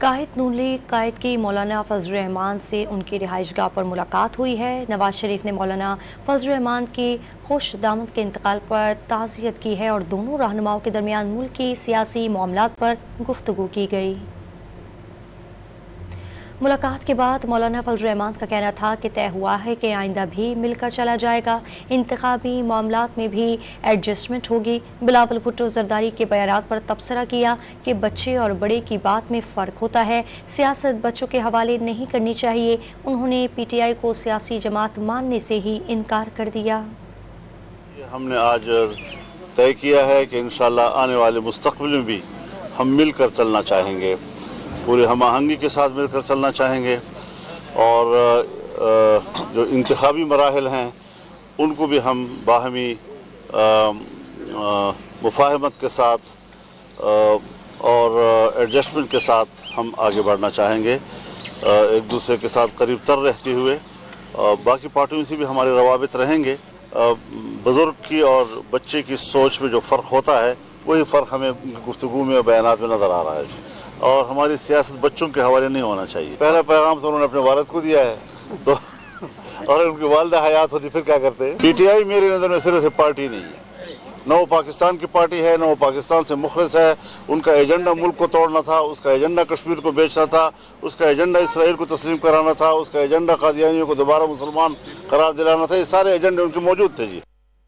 قائد نون league قائد کی مولانا فضل الرحمان سے ان کی رہائش گاہ پر ملاقات ہوئی ہے۔ نواز شریف نے مولانا فضل الرحمان کی خوش دامد کے انتقال پر تعزیت کی ہے اور دونوں رہنماؤں کے درمیان ملکی سیاسی معاملات پر گفتگو کی گئی۔ ملاقات کے بعد مولانا فضل الرحمان کا کہنا تھا کہ طے ہوا ہے کہ آئندہ بھی مل کر چلا جائے گا، انتخابی معاملات میں بھی ایڈجسٹمنٹ ہوگی۔ بلاول بھٹو زرداری کے بیانات پر تبصرہ کیا کہ بچے اور بڑے کی بات میں فرق ہوتا ہے، سیاست بچوں کے حوالے نہیں کرنی چاہیے۔ انہوں نے پی ٹی آئی کو سیاسی جماعت ماننے سے ہی انکار کر دیا۔ ہم نے آج طے کیا ہے کہ انشاءاللہ آنے والے مستقبل میں بھی ہم مل کر چلنا چاہیں گے، پورے ہم آہنگی کے ساتھ مل کر چلنا چاہیں گے، اور جو انتخابی مراحل ہیں ان کو بھی ہم باہمی مفاہمت کے ساتھ اور ایڈجسٹمنٹ کے ساتھ ہم آگے بڑھنا چاہیں گے، ایک دوسرے کے ساتھ قریب تر رہتے ہوئے۔ باقی پارٹیوں سے بھی ہمارے روابط رہیں گے۔ بزرگ کی اور بچے کی سوچ میں جو فرق ہوتا ہے وہی فرق ہمیں گفتگو میں اور بیانات میں نظر آ رہا ہے، اور ہماری سیاست بچوں کے حوالے نہیں ہونا چاہیے۔ پہلا پیغام تو انہوں نے اپنے والد کو دیا ہے، تو اور ان کی والدہ حیات ہوتی پھر کیا کرتے؟ پی ٹی آئی میرے نظر میں صرف ایک پارٹی نہیں ہے، نہ وہ پاکستان کی پارٹی ہے، نہ وہ پاکستان سے مخلص ہے۔ ان کا ایجنڈا ملک کو توڑنا تھا، اس کا ایجنڈا کشمیر کو بیچنا تھا، اس کا ایجنڈا اسرائیل کو تسلیم کرانا تھا، اس کا ایجنڈا قادیانیوں کو دوبارہ مسلمان قرار دلانا تھا۔ یہ سارے ایجنڈے ان کے موجود تھے جی۔